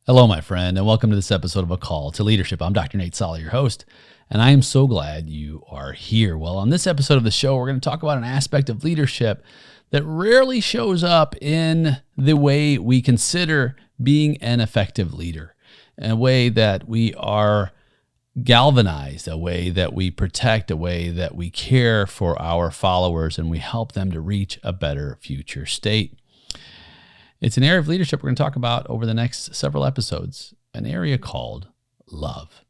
Hello, my friend, and welcome to this episode of A Call to Leadership. I'm Dr. Nate Solly, your host, and I am so glad you are here. Well, on this episode of the show, we're going to talk about an aspect of leadership that rarely shows up in the way we consider being an effective leader, in a way that we are galvanized, a way that we protect, a way that we care for our followers, and we help them to reach a better future state. It's an area of leadership we're going to talk about over the next several episodes, an area called love.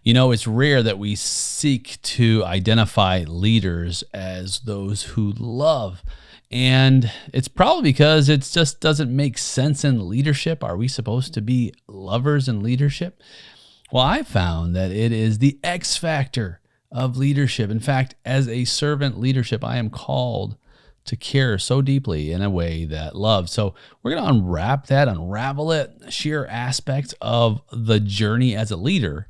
You know, it's rare that we seek to identify leaders as those who love. And it's probably because it just doesn't make sense in leadership. Are we supposed to be lovers in leadership? Well, I found that it is the X factor of leadership. In fact, as a servant leadership, I am called to care so deeply in a way that loves. So we're going to unwrap that, unravel it, share aspects of the journey as a leader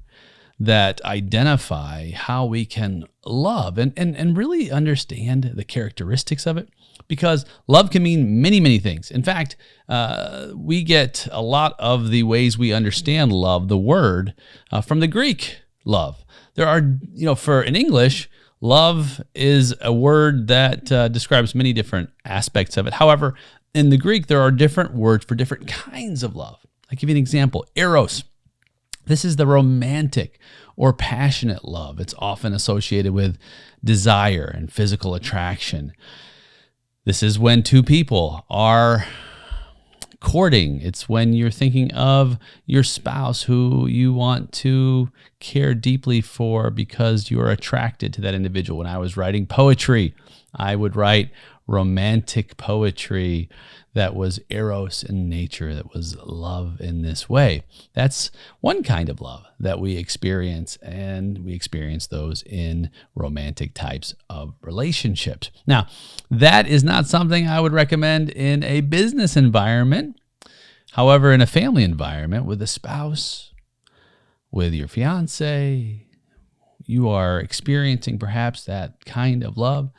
that identify how we can love and really understand the characteristics of it, because love can mean many, many things. In fact, we get a lot of the ways we understand love, the word, from the Greek love. There are, in English, love is a word that describes many different aspects of it. However, in the Greek, there are different words for different kinds of love. I'll give you an example. Eros. This is the romantic or passionate love. It's often associated with desire and physical attraction. This is when two people are courting. It's when you're thinking of your spouse who you want to care deeply for because you're attracted to that individual. When I was writing poetry, I would write romantic poetry that was eros in nature, that was love in this way. That's one kind of love that we experience, and we experience those in romantic types of relationships. Now, that is not something I would recommend in a business environment. However, in a family environment with a spouse, with your fiance, you are experiencing perhaps that kind of love.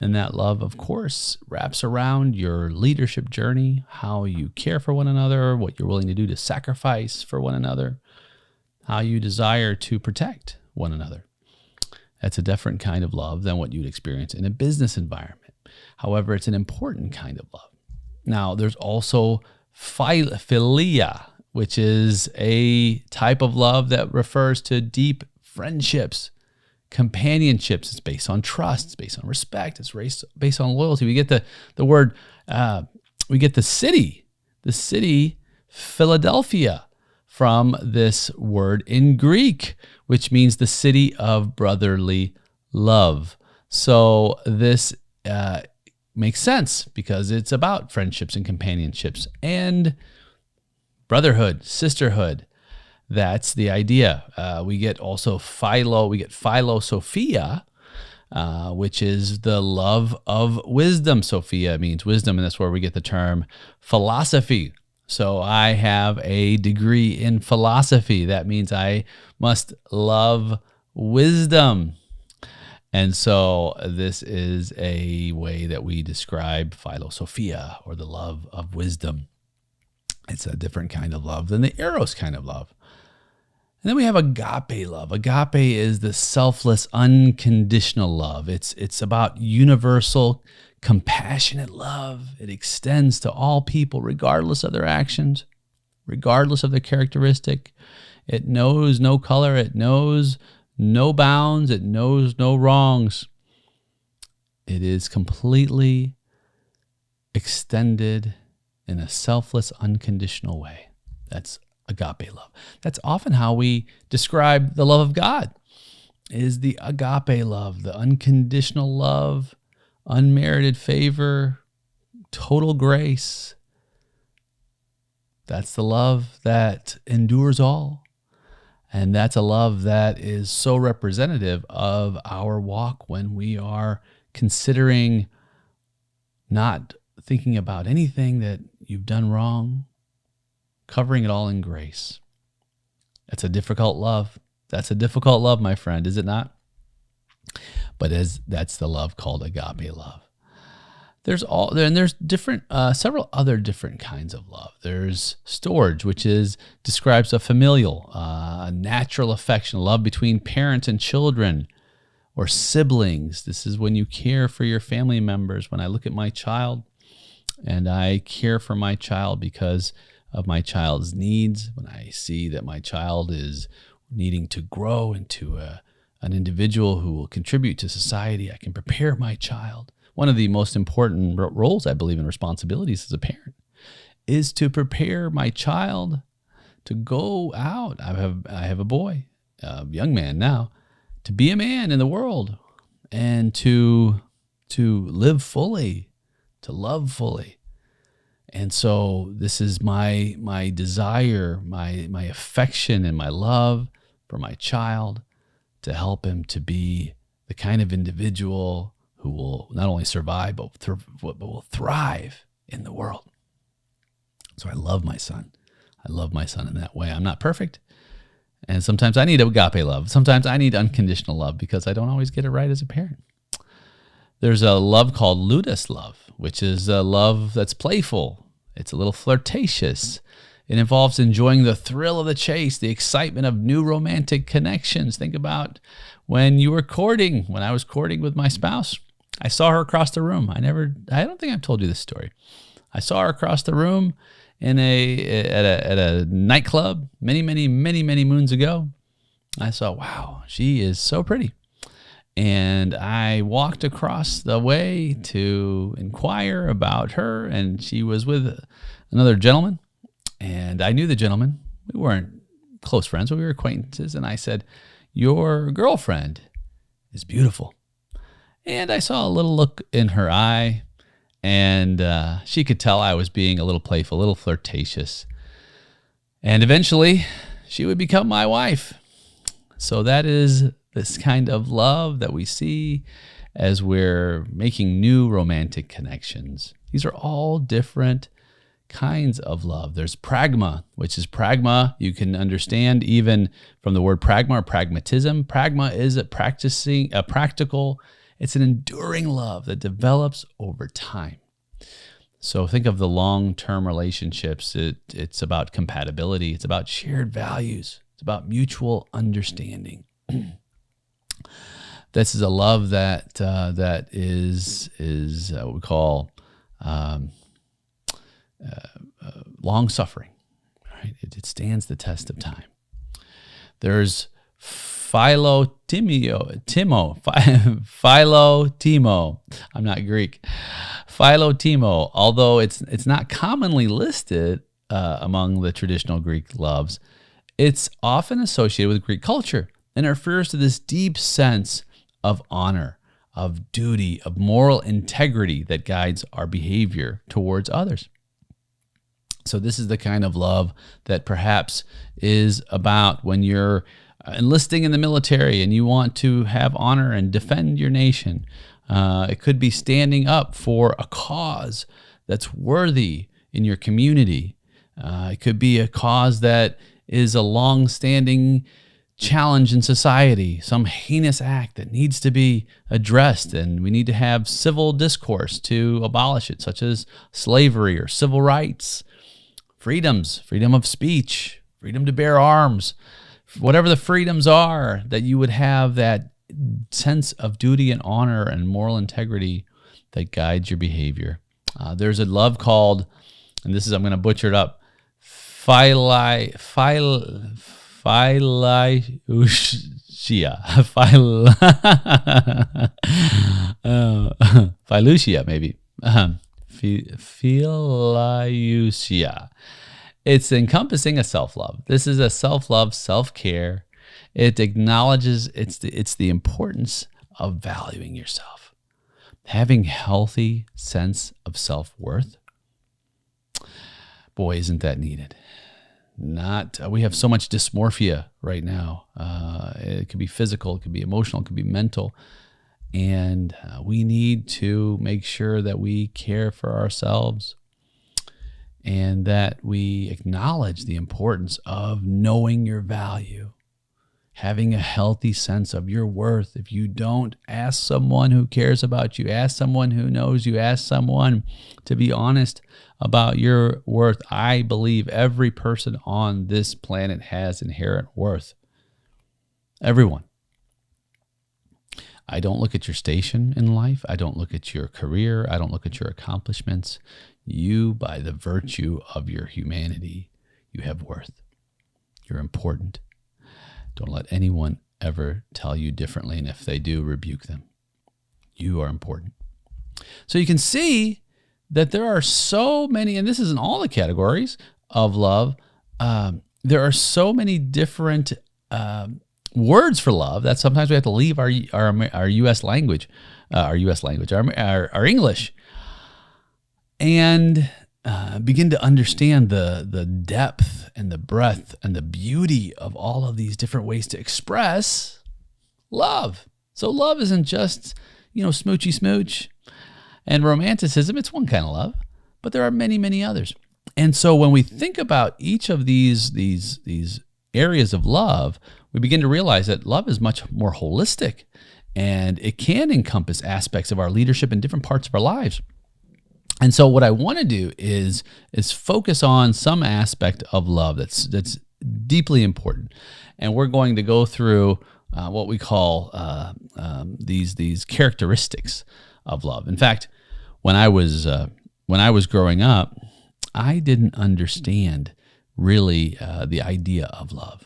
And that love, of course, wraps around your leadership journey, how you care for one another, what you're willing to do to sacrifice for one another, how you desire to protect one another. That's a different kind of love than what you'd experience in a business environment. However, it's an important kind of love. Now, there's also philia, which is a type of love that refers to deep friendships, companionships. It's based on trust. It's based on respect. It's based on loyalty. We get the word, we get the city Philadelphia from this word in Greek, which means the city of brotherly love. So this makes sense because it's about friendships and companionships and brotherhood, sisterhood. That's the idea. We get also philosophia, which is the love of wisdom. Sophia means wisdom, and that's where we get the term philosophy. So I have a degree in philosophy. That means I must love wisdom. And so this is a way that we describe philosophia, or the love of wisdom. It's a different kind of love than the eros kind of love. And then we have agape love. Agape is the selfless, unconditional love. It's about universal, compassionate love. It extends to all people, regardless of their actions, regardless of their characteristic. It knows no color. It knows no bounds. It knows no wrongs. It is completely extended in a selfless, unconditional way. That's agape love. That's often how we describe the love of God, is the agape love, the unconditional love, unmerited favor, total grace. That's the love that endures all. And that's a love that is so representative of our walk when we are considering not thinking about anything that you've done wrong, covering it all in grace. That's a difficult love. That's a difficult love, my friend, is it not? But that's the love called agape love. There's different, several other different kinds of love. There's storge, which describes a familial, natural affection, love between parents and children or siblings. This is when you care for your family members. When I look at my child and I care for my child because of my child's needs, when I see that my child is needing to grow into an individual who will contribute to society, I can prepare my child. One of the most important roles, I believe, and responsibilities as a parent is to prepare my child to go out. I have a boy, a young man now, to be a man in the world and to live fully, to love fully. And so this is my desire, my affection and my love for my child, to help him to be the kind of individual who will not only survive, but will thrive in the world. So I love my son. I love my son in that way. I'm not perfect. And sometimes I need agape love. Sometimes I need unconditional love because I don't always get it right as a parent. There's a love called ludus love, which is a love that's playful. It's a little flirtatious. It involves enjoying the thrill of the chase, the excitement of new romantic connections. Think about when you were courting, when I was courting with my spouse. I saw her across the room. I don't think I've told you this story. I saw her across the room at a nightclub many moons ago. I saw, wow, she is so pretty. And I walked across the way to inquire about her, and she was with another gentleman. And I knew the gentleman. We weren't close friends, but we were acquaintances. And I said, "Your girlfriend is beautiful." And I saw a little look in her eye, and she could tell I was being a little playful, a little flirtatious. And eventually, she would become my wife. So that is this kind of love that we see as we're making new romantic connections. These are all different kinds of love. There's pragma, which is pragma. You can understand even from the word pragma or pragmatism. Pragma is a practical. It's an enduring love that develops over time. So think of the long-term relationships. It's about compatibility. It's about shared values. It's about mutual understanding. This is a love that is what we call long-suffering. Right? It stands the test of time. There's philotimo. I'm not Greek. Philotimo, although it's not commonly listed among the traditional Greek loves, it's often associated with Greek culture and refers to this deep sense of honor, of duty, of moral integrity that guides our behavior towards others. So this is the kind of love that perhaps is about when you're enlisting in the military and you want to have honor and defend your nation. It could be standing up for a cause that's worthy in your community. It could be a cause that is a long-standing challenge in society, some heinous act that needs to be addressed, and we need to have civil discourse to abolish it, such as slavery or civil rights, freedoms, freedom of speech, freedom to bear arms, whatever the freedoms are, that you would have that sense of duty and honor and moral integrity that guides your behavior. There's a love called, and this is, I'm going to butcher it up, philusia. Philusia, maybe. Philusia. It's encompassing a self-love. This is a self-love, self-care. It acknowledges it's the importance of valuing yourself, having healthy sense of self-worth. Boy, isn't that needed. We have so much dysmorphia right now. It could be physical, it could be emotional, it could be mental. And we need to make sure that we care for ourselves and that we acknowledge the importance of knowing your value having a healthy sense of your worth. If you don't, ask someone who cares about you, ask someone who knows you, ask someone to be honest about your worth. I believe every person on this planet has inherent worth. Everyone. I don't look at your station in life. I don't look at your career. I don't look at your accomplishments. You, by the virtue of your humanity, you have worth. You're important. Don't let anyone ever tell you differently, and if they do, rebuke them. You are important. So you can see that there are so many, and this is in all the categories of love, there are so many different words for love that sometimes we have to leave our U.S. language, our English, and begin to understand the depth and the breadth and the beauty of all of these different ways to express love. So love isn't just, smoochy smooch and romanticism. It's one kind of love, but there are many, many others. And so when we think about each of these areas of love, we begin to realize that love is much more holistic, and it can encompass aspects of our leadership in different parts of our lives. And so what I want to do is focus on some aspect of love that's deeply important. And we're going to go through what we call these characteristics of love. In fact, when I was growing up, I didn't understand really the idea of love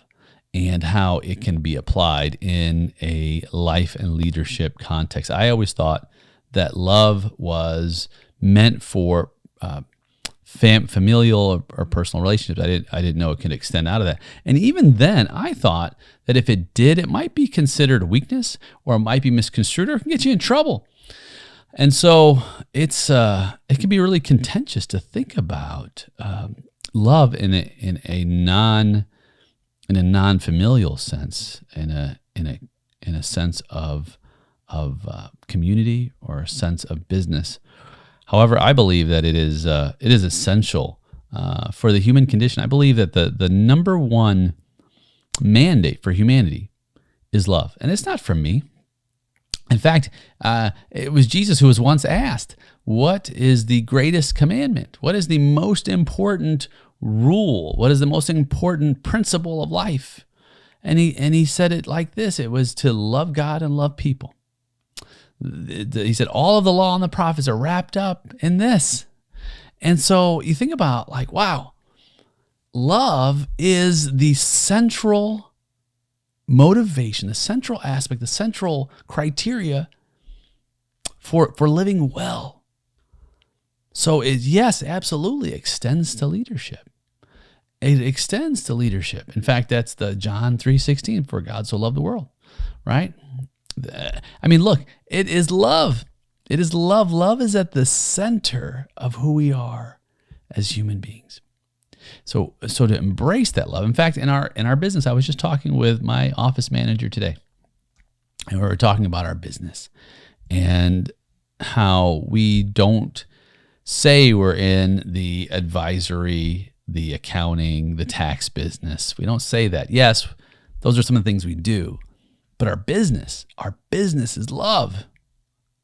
and how it can be applied in a life and leadership context. I always thought that love was meant for familial or personal relationships. I didn't know it could extend out of that. And even then, I thought that if it did, it might be considered a weakness, or it might be misconstrued, or it can get you in trouble. And so it can be really contentious to think about love in a non-familial sense, in a sense of community or a sense of business. However, I believe that it is essential for the human condition. I believe that the number one mandate for humanity is love, and it's not from me. In fact, it was Jesus who was once asked, "What is the greatest commandment? What is the most important rule? What is the most important principle of life?" And he said it like this: it was to love God and love people. He said all of the law and the prophets are wrapped up in this. And so you think about, like, wow, love is the central motivation, the central aspect, the central criteria for living well. So it, yes, absolutely extends to leadership. It extends to leadership. In fact, that's the John 3:16, for God so loved the world, right? I mean, look, it is love. It is love. Love is at the center of who we are as human beings. So to embrace that love. In fact, in our business, I was just talking with my office manager today, and we were talking about our business and how we don't say we're in the advisory, the accounting, the tax business. We don't say that. Yes, those are some of the things we do. But our business is love.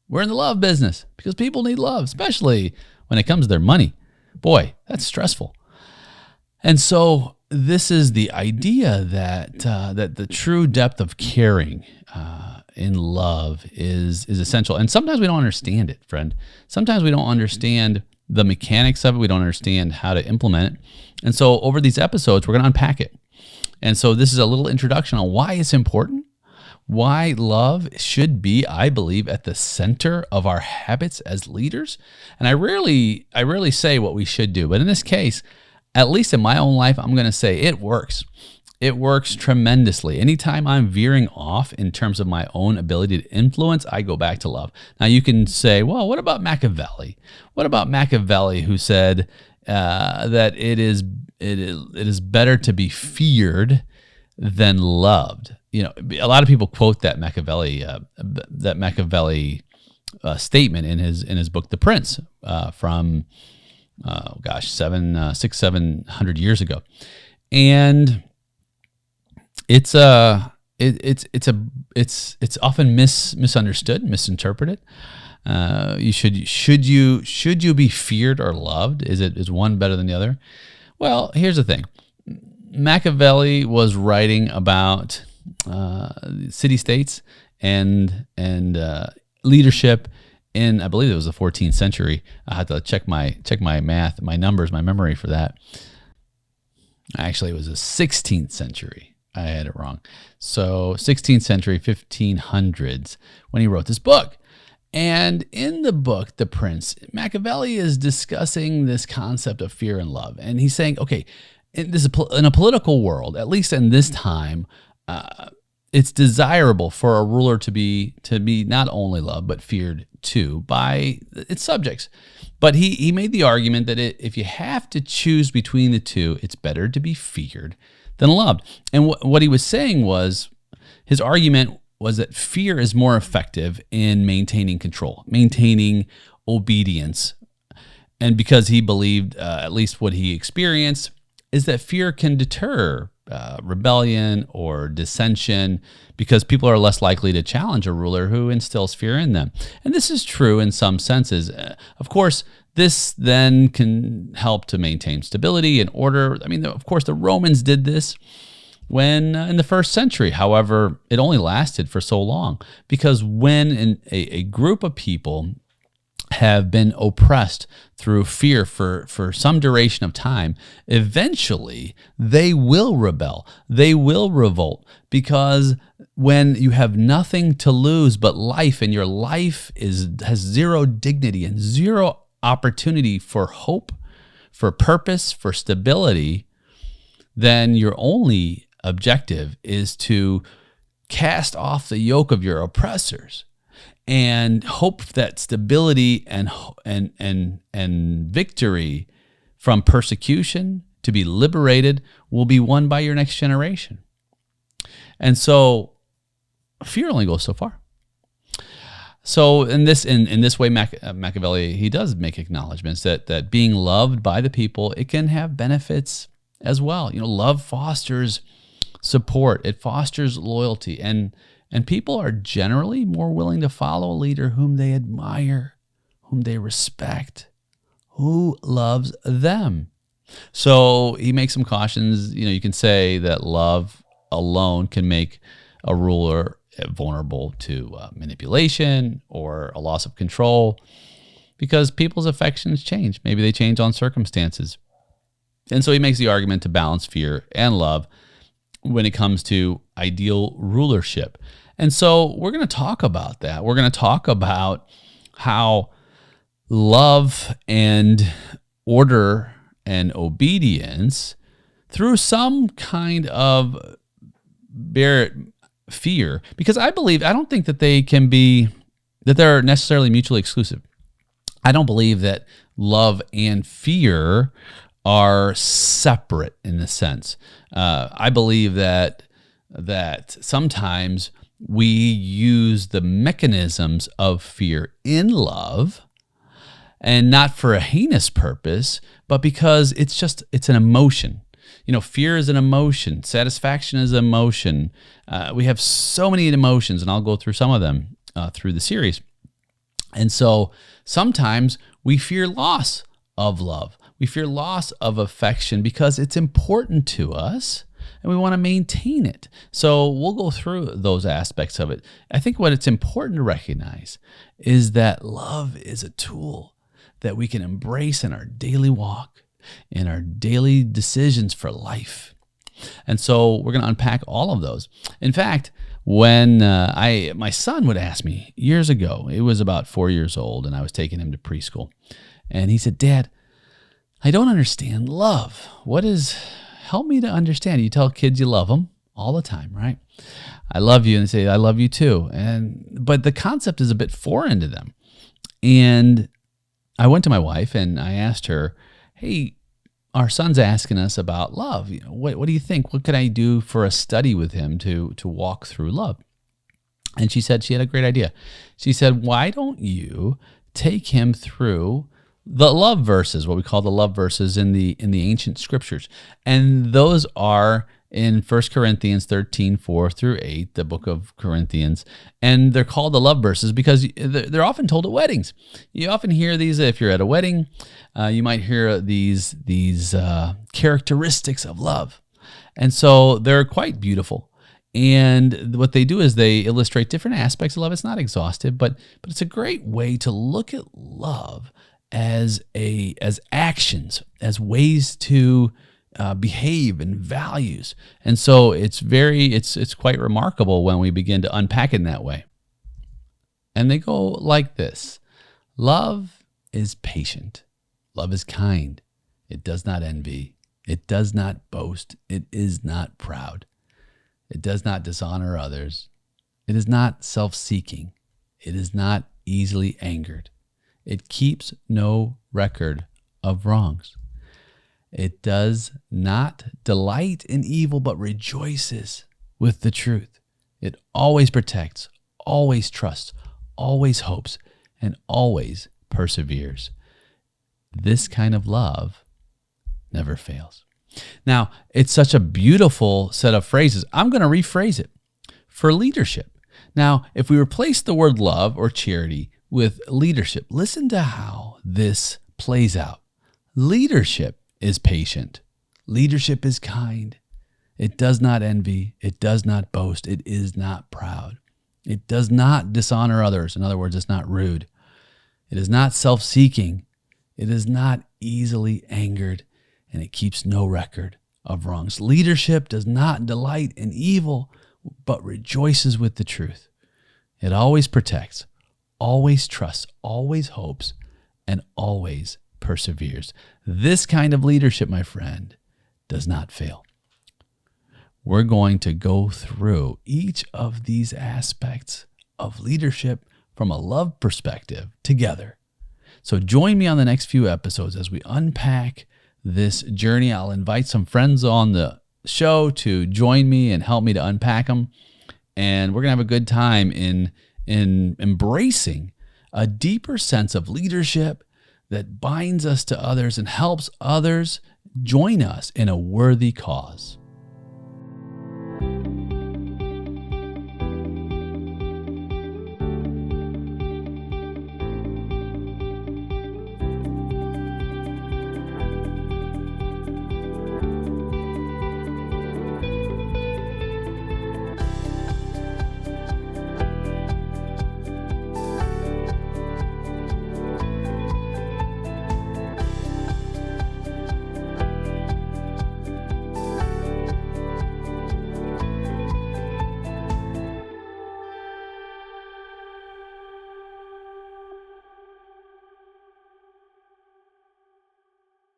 We're in the love business because people need love, especially when it comes to their money. Boy, that's stressful. And so this is the idea that the true depth of caring in love is essential. And sometimes we don't understand it, friend. Sometimes we don't understand the mechanics of it. We don't understand how to implement it. And so over these episodes, we're going to unpack it. And so this is a little introduction on why it's important, why love should be, I believe, at the center of our habits as leaders. And I rarely say what we should do, but in this case, at least in my own life, I'm going to say it works. It works tremendously. Anytime I'm veering off in terms of my own ability to influence, I go back to love. Now you can say, well, what about Machiavelli? What about Machiavelli, who said that it is better to be feared than loved? You know, a lot of people quote that Machiavelli statement in his book, The Prince, from 700 years ago, and it's it's often misunderstood, misinterpreted. Should you be feared or loved? Is one better than the other? Well, here's the thing. Machiavelli was writing about city-states and leadership in, I believe it was the 14th century. I had to check my math, my numbers, my memory for that. Actually, it was the 16th century. I had it wrong. So 16th century, 1500s, when he wrote this book. And in the book, The Prince, Machiavelli is discussing this concept of fear and love. And he's saying, okay, in a political world, at least in this time, it's desirable for a ruler to be not only loved, but feared too by its subjects. But he made the argument that if you have to choose between the two, it's better to be feared than loved. And what he was saying was, his argument was that fear is more effective in maintaining control, maintaining obedience. And because he believed, at least what he experienced, is that fear can deter rebellion or dissension, because people are less likely to challenge a ruler who instills fear in them. And this is true in some senses. Of course, this then can help to maintain stability and order. I mean, of course, the Romans did this when in the first century. However, it only lasted for so long, because when a group of people have been oppressed through fear for some duration of time, eventually they will rebel. They will revolt, because when you have nothing to lose but life, and your life has zero dignity and zero opportunity for hope, for purpose, for stability, then your only objective is to cast off the yoke of your oppressors and hope that stability and victory from persecution, to be liberated, will be won by your next generation. And so fear only goes so far. So in this way, Machiavelli, he does make acknowledgments that being loved by the people, it can have benefits as well. Love fosters support, it fosters loyalty, and people are generally more willing to follow a leader whom they admire, whom they respect, who loves them. So he makes some cautions. You can say that love alone can make a ruler vulnerable to manipulation or a loss of control, because people's affections change. Maybe they change on circumstances. And so he makes the argument to balance fear and love when it comes to ideal rulership. And so we're going to talk about that. We're going to talk about how love and order and obedience, through some kind of fear, because I don't think that they're necessarily mutually exclusive. I don't believe that love and fear are separate in the sense. I believe that sometimes we use the mechanisms of fear in love, and not for a heinous purpose, but because it's an emotion. Fear is an emotion. Satisfaction is an emotion. We have so many emotions, and I'll go through some of them through the series. And so sometimes we fear loss of love. We fear loss of affection because it's important to us and we want to maintain it. So we'll go through those aspects of it. I think what it's important to recognize is that love is a tool that we can embrace in our daily walk, in our daily decisions for life. And so we're going to unpack all of those. In fact, when my son would ask me years ago, it was about 4 years old, and I was taking him to preschool, and he said, "Dad, I don't understand love. Help me to understand." You tell kids you love them all the time, right? I love you, and they say, "I love you too." But the concept is a bit foreign to them. And I went to my wife and I asked her, "Hey, our son's asking us about love. What do you think? What could I do for a study with him to walk through love?" And she said she had a great idea. She said, "Why don't you take him through the love verses, what we call the love verses in the ancient scriptures?" And those are in 1 Corinthians 13, 4 through 8, the book of Corinthians. And they're called the love verses because they're often told at weddings. You often hear these if you're at a wedding. You might hear these characteristics of love. And so they're quite beautiful. And what they do is they illustrate different aspects of love. It's not exhaustive, but it's a great way to look at love as actions, as ways to behave and values. And so it's quite remarkable when we begin to unpack it in that way. And they go like this: love is patient. Love is kind. It does not envy. It does not boast. It is not proud. It does not dishonor others. It is not self-seeking. It is not easily angered. It keeps no record of wrongs. It does not delight in evil, but rejoices with the truth. It always protects, always trusts, always hopes, and always perseveres. This kind of love never fails. Now, it's such a beautiful set of phrases. I'm going to rephrase it for leadership. Now, if we replace the word love or charity with leadership, listen to how this plays out. Leadership is patient. Leadership is kind. It does not envy. It does not boast. It is not proud. It does not dishonor others. In other words, it's not rude. It is not self-seeking. It is not easily angered. And it keeps no record of wrongs. Leadership does not delight in evil, but rejoices with the truth. It always protects, always trusts, always hopes, and always perseveres. This kind of leadership, my friend, does not fail. We're going to go through each of these aspects of leadership from a love perspective together. So join me on the next few episodes as we unpack this journey. I'll invite some friends on the show to join me and help me to unpack them. And we're going to have a good time in embracing a deeper sense of leadership that binds us to others and helps others join us in a worthy cause.